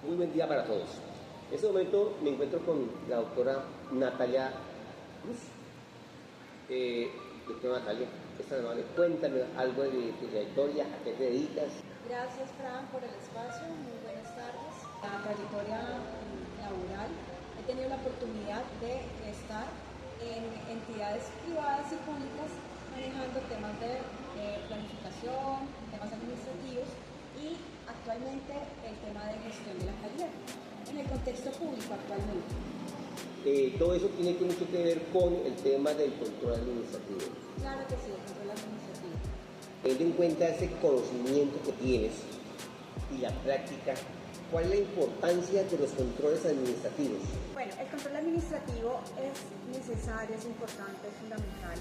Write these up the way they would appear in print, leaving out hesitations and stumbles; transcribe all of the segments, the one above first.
Muy buen día para todos. En este momento me encuentro con la doctora Natalia Cruz. Doctora Natalia, cuéntame algo de tu trayectoria, a qué te dedicas. Gracias, Fran, por el espacio. Muy buenas tardes. La trayectoria laboral, he tenido la oportunidad de estar en entidades privadas y públicas manejando temas de planificación, temas administrativos y actualmente el tema de gestión de la calidad en el contexto público actualmente. Todo eso tiene mucho que ver con el tema del control administrativo. Claro que sí, el control administrativo. Teniendo en cuenta ese conocimiento que tienes y la práctica, ¿cuál es la importancia de los controles administrativos? Bueno, el control administrativo es necesario, es importante, es fundamental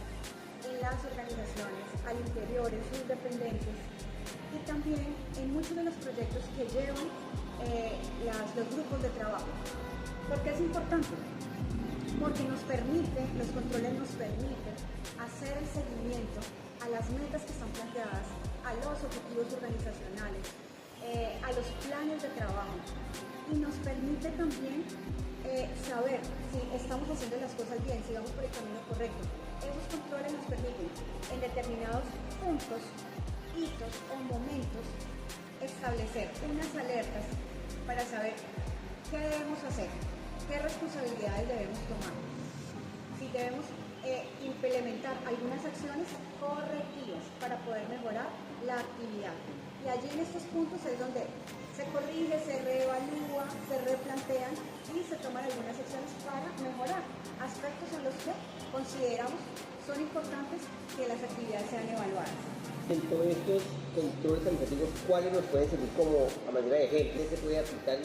en las organizaciones, al interior, en sus dependencias y también en muchos de los proyectos que llevan los grupos de trabajo. ¿Por qué es importante? Porque los controles nos permiten hacer el seguimiento a las metas que están planteadas, a los objetivos organizacionales, a los planes de trabajo y nos permite también saber si estamos haciendo las cosas bien, si vamos por el camino correcto. Esos controles nos permiten en determinados puntos, hitos o momentos establecer unas alertas para saber qué debemos hacer, qué responsabilidades debemos tomar, si debemos implementar algunas acciones correctivas para poder mejorar la actividad. Y allí en estos puntos es donde se corrige, se reevalúa, se replantean y se toman algunas acciones para mejorar aspectos en los que consideramos son importantes que las actividades sean evaluadas. En todos estos controles administrativos, ¿cuáles nos pueden servir como a manera de ejemplo? ¿Qué se puede aplicar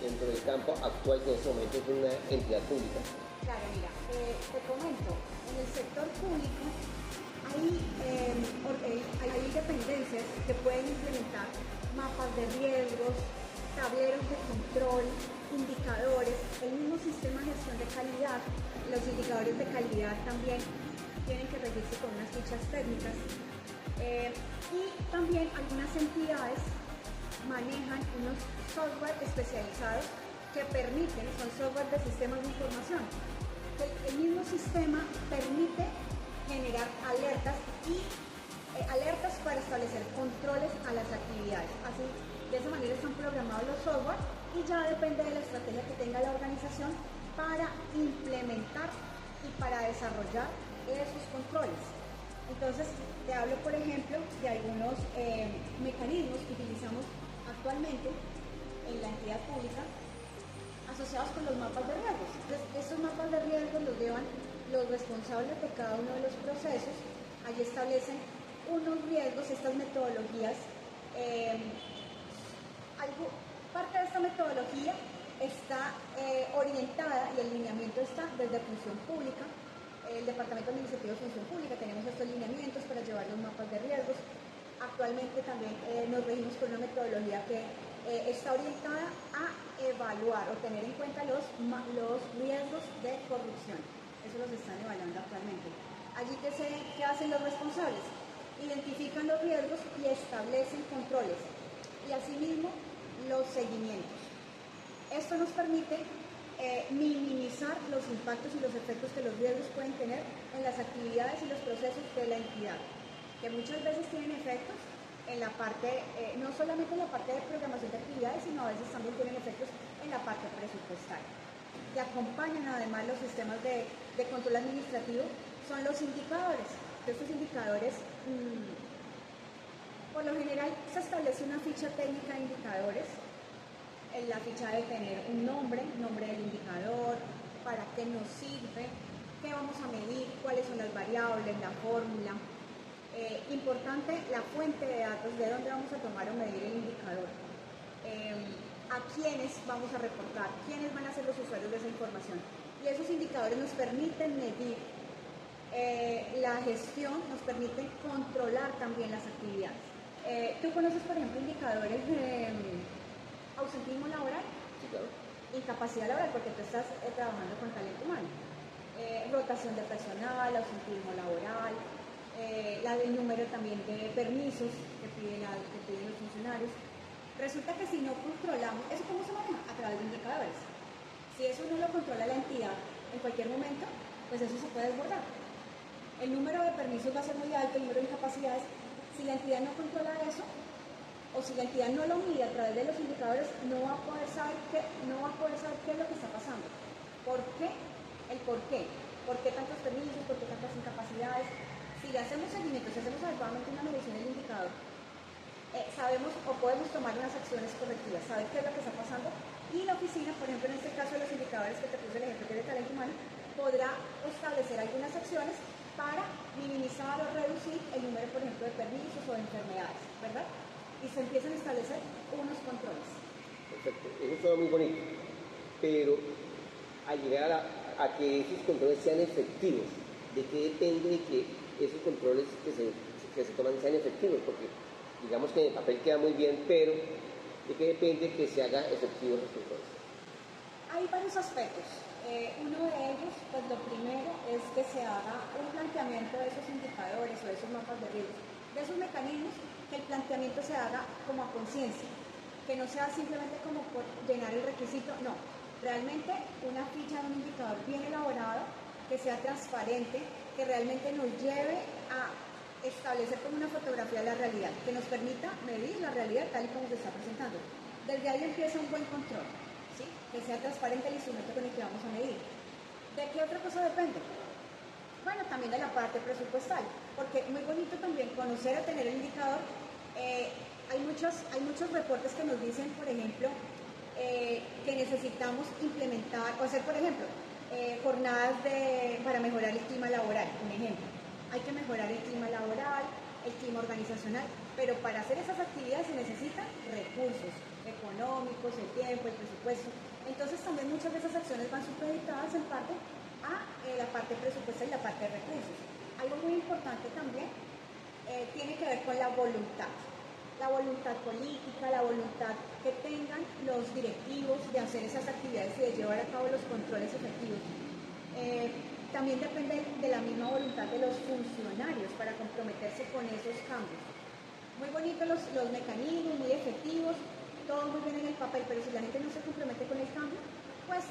dentro del campo actual que en este momento es una entidad pública? Claro, mira, te comento, en el sector público hay dependencias que pueden implementar mapas de riesgos, tableros de control, indicadores, el mismo sistema de gestión de calidad. Los indicadores de calidad también tienen que regirse con unas fichas técnicas. Y también algunas entidades manejan unos software especializados que permiten, son software de sistemas de información. El mismo sistema permite generar alertas y alertas para establecer controles a las actividades. Así, de esa manera están programados los software y ya depende de la estrategia que tenga la organización para implementar y para desarrollar esos controles. Entonces, te hablo, por ejemplo, de algunos mecanismos que utilizamos actualmente en la entidad pública asociados con los mapas de riesgos. Entonces, estos mapas de riesgos los llevan los responsables de cada uno de los procesos. Allí establecen unos riesgos, estas metodologías. Parte de esta metodología está orientada y el lineamiento está desde función pública. El Departamento Administrativo de Función Pública tenemos estos lineamientos para llevar los mapas de riesgos. Actualmente también nos regimos con una metodología que está orientada a evaluar o tener en cuenta los riesgos de corrupción. Eso los están evaluando actualmente. Allí, ¿qué hacen los responsables? Identifican los riesgos y establecen controles y asimismo los seguimientos. Esto nos permite minimizar los impactos y los efectos que los riesgos pueden tener en las actividades y los procesos de la entidad, que muchas veces tienen efectos en la parte, no solamente en la parte de programación de actividades, sino a veces también tienen efectos en la parte presupuestaria. Que acompañan además los sistemas de control administrativo son los indicadores. Estos indicadores, por lo general, se establece una ficha técnica de indicadores. En la ficha debe tener un nombre del indicador, para qué nos sirve, qué vamos a medir, cuáles son las variables, la fórmula. Importante la fuente de datos, de dónde vamos a tomar o medir el indicador. A quiénes vamos a reportar, quiénes van a ser los usuarios de esa información. Y esos indicadores nos permiten medir la gestión, nos permiten controlar también las actividades. ¿Tú conoces, por ejemplo, indicadores de ausentismo laboral? Sí, claro. Incapacidad laboral, porque tú estás trabajando con talento humano. Rotación de personal, ausentismo laboral, el número también de permisos que piden los funcionarios. Resulta que si no controlamos, ¿eso cómo se maneja? Si eso no lo controla la entidad en cualquier momento, pues eso se puede desbordar. El número de permisos va a ser muy alto, el número de incapacidades. Si la entidad no controla eso, o si la entidad no lo mide a través de los indicadores, no va a poder saber qué es lo que está pasando. ¿Por qué? El por qué. ¿Por qué tantos permisos? ¿Por qué tantas incapacidades? Si le hacemos seguimiento, si hacemos adecuadamente una medición del indicador, sabemos o podemos tomar unas acciones correctivas, saber qué es lo que está pasando, y la oficina, por ejemplo, en este caso de los indicadores que te puse el ejemplo de talento humano, podrá establecer algunas acciones para minimizar o reducir el número, por ejemplo, de permisos o de enfermedades, ¿verdad? Y se empiezan a establecer unos controles. Perfecto, eso suena muy bonito, pero al llegar a que esos controles sean efectivos, ¿de qué depende de que esos controles que se toman sean efectivos? Porque digamos que en el papel queda muy bien, pero ¿de qué depende que se hagan efectivos los controles? Hay varios aspectos. Uno de ellos, pues lo primero es que se haga un planteamiento de esos indicadores o de esos mapas de riesgos, de esos mecanismos, que el planteamiento se haga como a conciencia, que no sea simplemente como por llenar el requisito, no. Realmente una ficha de un indicador bien elaborado, que sea transparente, que realmente nos lleve a establecer como una fotografía de la realidad, que nos permita medir la realidad tal y como se está presentando. Desde ahí empieza un buen control, ¿sí? Que sea transparente el instrumento con el que vamos a medir. ¿De qué otra cosa depende? Bueno, también de la parte presupuestal, porque muy bonito también conocer o tener el indicador. Hay muchos reportes que nos dicen, por ejemplo, que necesitamos implementar o hacer, por ejemplo, jornadas para mejorar el clima laboral, un ejemplo. Hay que mejorar el clima laboral, el clima organizacional, pero para hacer esas actividades se necesitan recursos económicos, el tiempo, el presupuesto. Entonces también muchas de esas acciones van supeditadas en parte a la parte presupuestal y la parte de recursos. Algo muy importante también tiene que ver con la voluntad política, la voluntad que tengan los directivos de hacer esas actividades y de llevar a cabo los controles efectivos. También depende de la misma voluntad de los funcionarios para comprometerse con esos cambios. Muy bonitos los mecanismos, muy efectivos, todo muy bien en el papel, pero si la gente no se compromete con el cambio, pues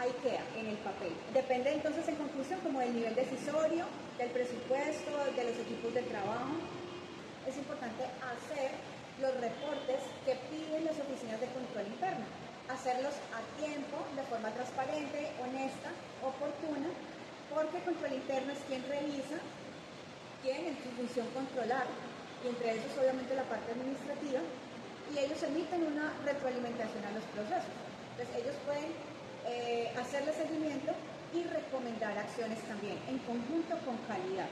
ahí queda en el papel. Depende entonces en conclusión como del nivel decisorio, del presupuesto, de los equipos de trabajo. Es importante hacer los reportes que piden las oficinas de control interno, hacerlos a tiempo, de forma transparente, honesta, oportuna, porque el control interno es quien revisa, quien en su función controlar, y entre ellos obviamente la parte administrativa, y ellos emiten una retroalimentación a los procesos. Entonces ellos pueden hacerle seguimiento y recomendar acciones también, en conjunto con calidad.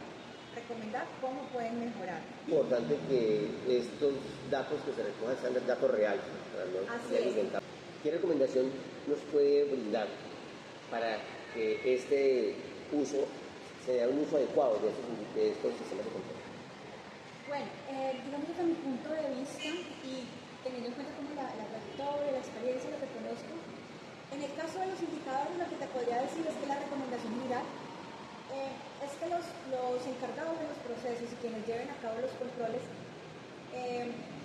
Recomendar cómo pueden mejorar. Es importante que estos datos que se recojan sean datos reales, para no alimentar. ¿Qué recomendación nos puede brindar para que este uso sea un uso adecuado de estos sistemas de control? Bueno, digamos desde mi punto de vista y teniendo en cuenta como la trayectoria, la experiencia, lo que conozco, en el caso de los indicadores lo que te podría decir es que la recomendación general es que los encargados de los procesos y quienes lleven a cabo los controles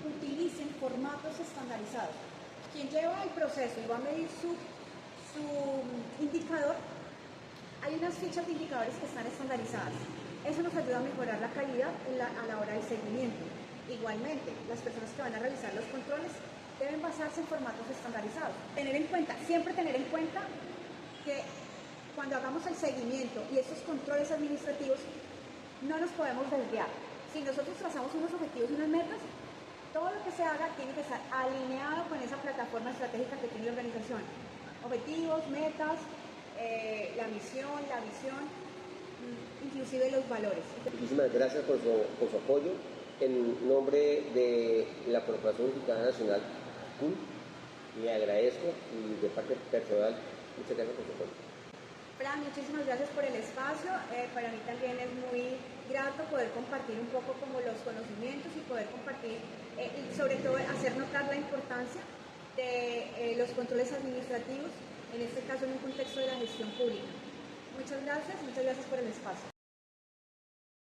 utilicen formatos estandarizados. Quien lleva el proceso y va a medir su indicador, hay unas fichas de indicadores que están estandarizadas. Eso nos ayuda a mejorar la calidad a la hora del seguimiento. Igualmente, las personas que van a realizar los controles deben basarse en formatos estandarizados. Siempre tener en cuenta que cuando hagamos el seguimiento y esos controles administrativos, no nos podemos desviar. Si nosotros trazamos unos objetivos y unas metas, todo lo que se haga tiene que estar alineado con esa plataforma estratégica que tiene la organización. Objetivos, metas, la misión, la visión, inclusive los valores. Muchísimas gracias por su apoyo. En nombre de la Corporación Unificada Nacional, CUN, le agradezco y de parte personal, muchas gracias por su apoyo. Fran, muchísimas gracias por el espacio. Para mí también es muy grato poder compartir un poco como los conocimientos y poder compartir, y sobre todo hacer notar la importancia de los controles administrativos, en este caso en un contexto de la gestión pública. Muchas gracias por el espacio.